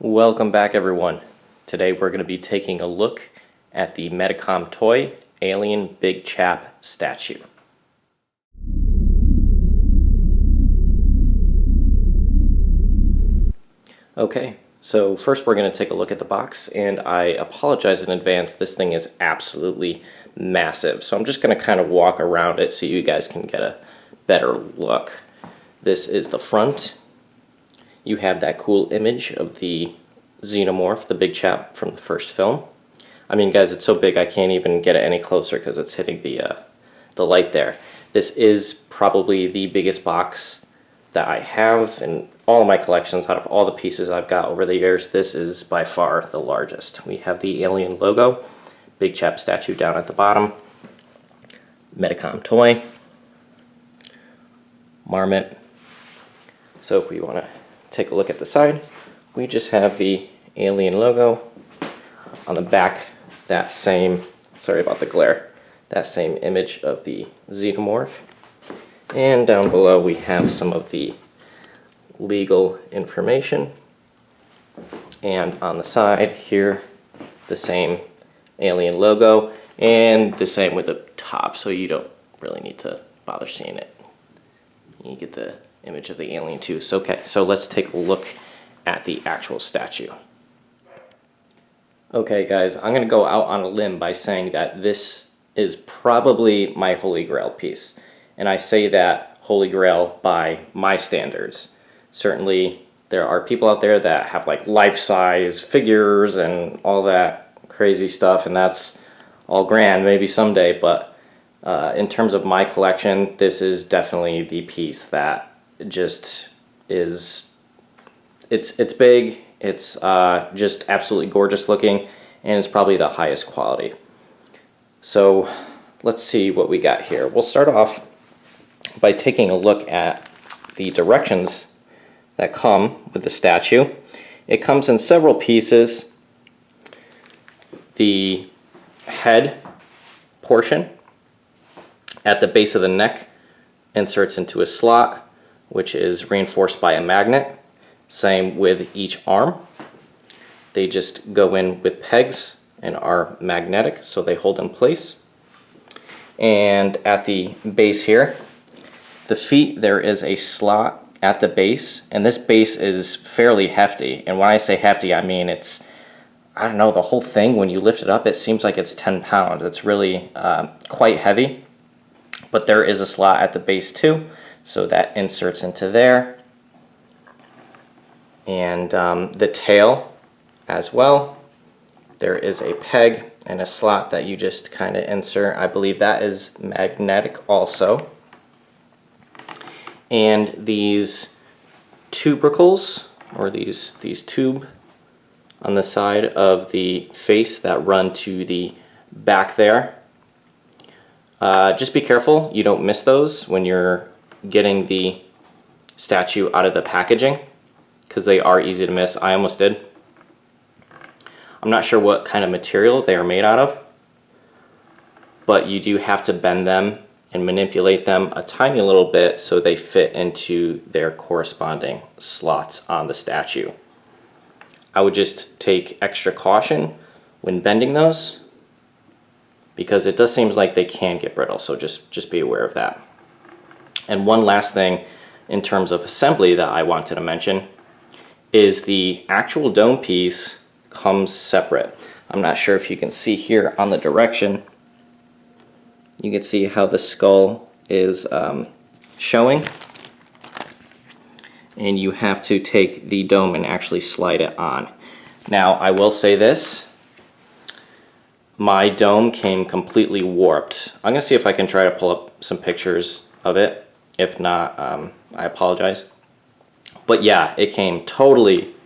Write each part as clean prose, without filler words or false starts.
Welcome back, everyone. Today we're going to be taking a look at the Medicom toy Alien Big Chap statue. Okay, so first we're going to take a look at the box, and I apologize in advance. This thing is absolutely massive, so I'm just going to kind of walk around it so you guys can get a better look. This is the front. You have that cool image of the xenomorph, the big chap from the first film. I mean, guys, it's so big I can't even get it any closer because it's hitting the light there. This is probably the biggest box that I have in all of my collections. Out of all the pieces I've got over the years, this is by far the largest. We have the Alien logo, Big Chap statue down at the bottom, Medicom toy, Marmot. So if we want to take a look at the side, we just have the Alien logo. On the back, that same, sorry about the glare, that same image of the xenomorph. And down below we have some of the legal information. And on the side here, the same Alien logo, and the same with the top, so you don't really need to bother seeing it. You get the image of the alien too. So, okay, so let's take a look at the actual statue. Okay guys, I'm gonna go out on a limb by saying that this is probably my Holy Grail piece. And I say that Holy Grail by my standards. Certainly there are people out there that have like life-size figures and all that crazy stuff, and that's all grand maybe someday, but in terms of my collection, this is definitely the piece that just is, it's big, it's just absolutely gorgeous looking, and it's probably the highest quality. So let's see what we got here. We'll start off by taking a look at the directions that come with the statue. It comes in several pieces. The head portion at the base of the neck inserts into a slot, which is reinforced by a magnet. Same with each arm. They just go in with pegs and are magnetic, so they hold in place. And at the base here, the feet, there is a slot at the base, and this base is fairly hefty. And when I say hefty, I mean it's, I don't know, the whole thing, when you lift it up, it seems like it's 10 pounds. It's really quite heavy. But there is a slot at the base too, so that inserts into there. And the tail as well, there is a peg and a slot that you just kind of insert. I believe that is magnetic also. And these tubercles, or these tube on the side of the face that run to the back there. Just be careful you don't miss those when you're getting the statue out of the packaging, because they are easy to miss. I almost did. I'm not sure what kind of material they are made out of, but you do have to bend them and manipulate them a tiny little bit so they fit into their corresponding slots on the statue. I would just take extra caution when bending those, because it does seem like they can get brittle, so just be aware of that. And one last thing in terms of assembly that I wanted to mention is the actual dome piece comes separate. I'm not sure if you can see here on the direction. You can see how the skull is showing. And you have to take the dome and actually slide it on. Now, I will say this. My dome came completely warped. I'm going to see if I can try to pull up some pictures of it. If not, I apologize. But yeah, it came totally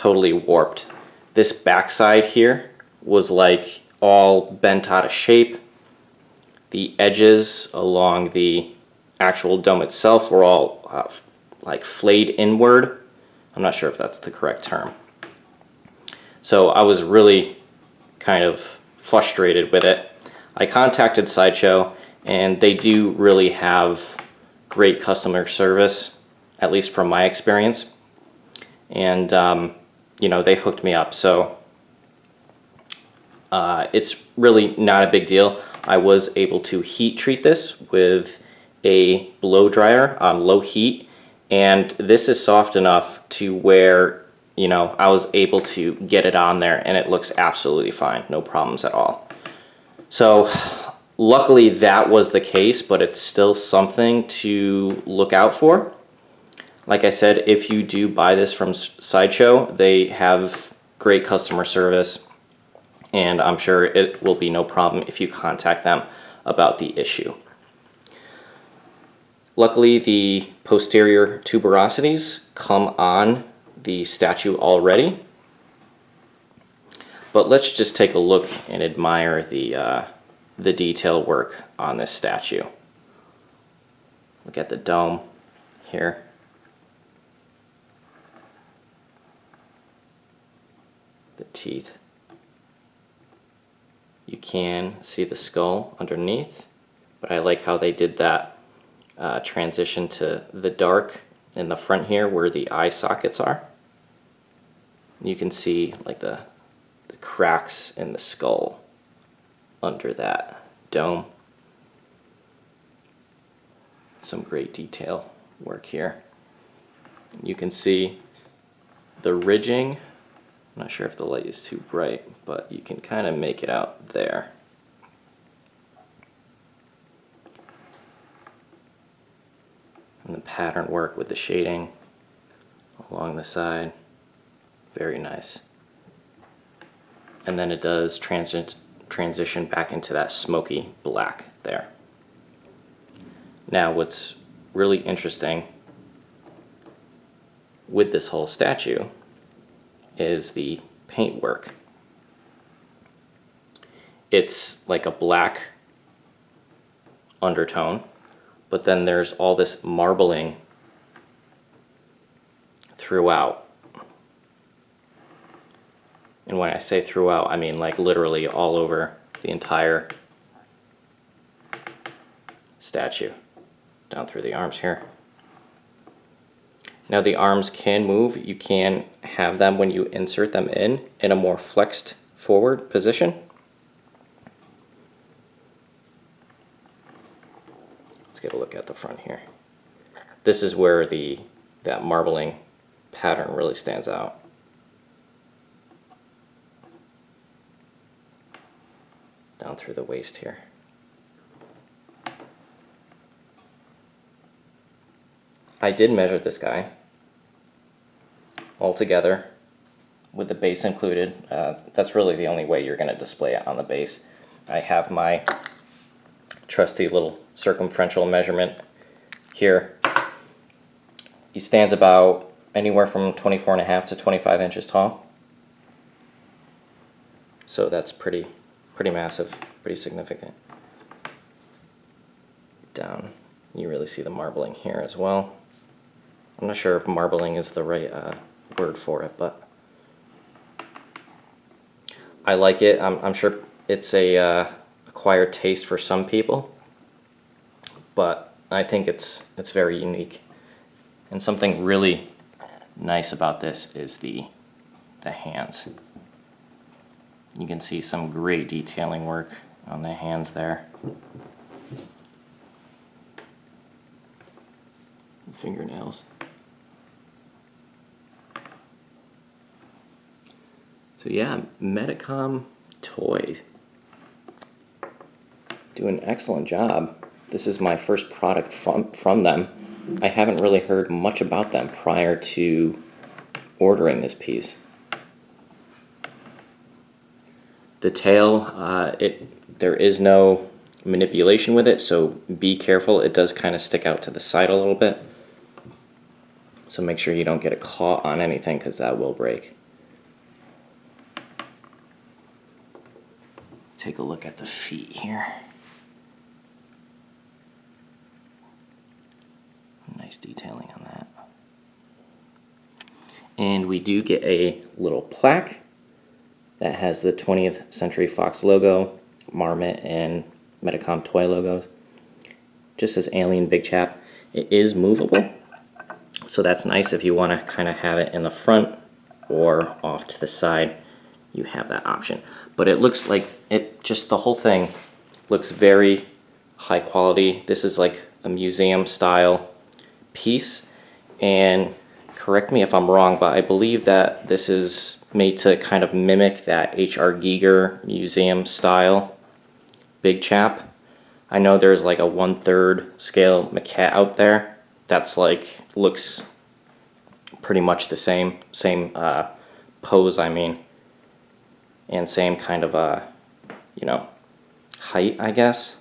warped. This backside here was like all bent out of shape. The edges along the actual dome itself were all like flayed inward. I'm not sure if that's the correct term. So I was really kind of frustrated with it. I contacted Sideshow, and they do really have great customer service, at least from my experience. And you know, they hooked me up. So it's really not a big deal. I was able to heat treat this with a blow dryer on low heat, and this is soft enough to where, you know, I was able to get it on there and it looks absolutely fine, no problems at all. So luckily that was the case, but it's still something to look out for. Like I said, if you do buy this from Sideshow, they have great customer service, and I'm sure it will be no problem if you contact them about the issue. Luckily, the posterior tuberosities come on the statue already, but let's just take a look and admire the detail work on this statue. Look at the dome here. The teeth. You can see the skull underneath, but I like how they did that transition to the dark in the front here where the eye sockets are. You can see like the cracks in the skull under that dome. Some great detail work here. You can see the ridging. I'm not sure if the light is too bright, but you can kind of make it out there. And the pattern work with the shading along the side, very nice. And then it does transition back into that smoky black there. Now what's really interesting with this whole statue is the paint work. It's like a black undertone, but then there's all this marbling throughout. And when I say throughout, I mean like literally all over the entire statue, down through the arms here. Now the arms can move. You can have them when you insert them in a more flexed forward position. Let's get a look at the front here. This is where that marbling pattern really stands out. Down through the waist here. I did measure this guy all together with the base included. That's really the only way you're going to display it on the base. I have my trusty little circumferential measurement here. He stands about anywhere from 24.5 to 25 inches tall. So that's pretty massive, pretty significant. Down, you really see the marbling here as well. I'm not sure if marbling is the right word for it, but I like it. I'm sure it's a acquired taste for some people, but I think it's very unique. And something really nice about this is the hands. You can see some great detailing work on the hands there. Fingernails. So yeah, Medicom toys do an excellent job. This is my first product from them. I haven't really heard much about them prior to ordering this piece. The tail, there is no manipulation with it, so be careful. It does kind of stick out to the side a little bit. So make sure you don't get it caught on anything, because that will break. Take a look at the feet here. Nice detailing on that. And we do get a little plaque that has the 20th Century Fox logo, Marmot, and Medicom toy logos. Just says Alien Big Chap. It is movable, so that's nice if you want to kind of have it in the front or off to the side, you have that option. But it looks like the whole thing looks very high quality. This is like a museum style piece, and correct me if I'm wrong, but I believe that this is made to kind of mimic that H.R. Giger museum style Big Chap. I know there's like a 1/3 scale maquette out there that's like looks pretty much the same pose, I mean, and same kind of you know, height, I guess.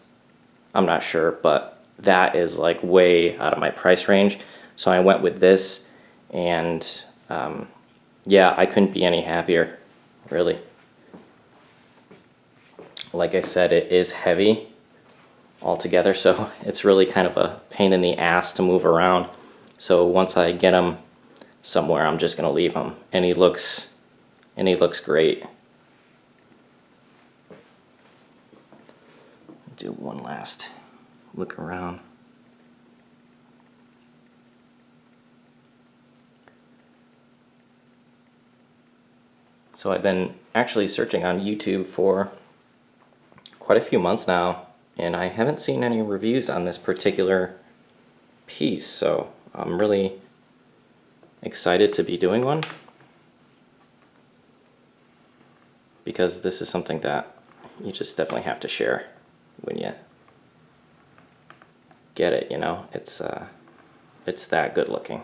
I'm not sure, but that is like way out of my price range, so I went with this, and yeah, I couldn't be any happier, really. Like I said, it is heavy altogether, so it's really kind of a pain in the ass to move around. So once I get him somewhere, I'm just gonna leave him, and he looks great. Do one last look around. So I've been actually searching on YouTube for quite a few months now, and I haven't seen any reviews on this particular piece, so I'm really excited to be doing one, because this is something that you just definitely have to share when you get it, you know. It's that good looking.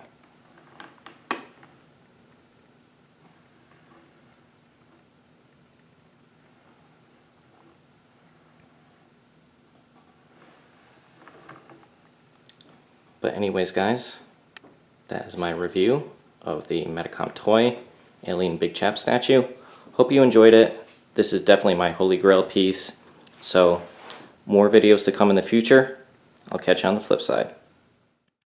But anyways, guys, that is my review of the Medicom toy Alien Big Chap statue. Hope you enjoyed it. This is definitely my holy grail piece. So more videos to come in the future. I'll catch you on the flip side.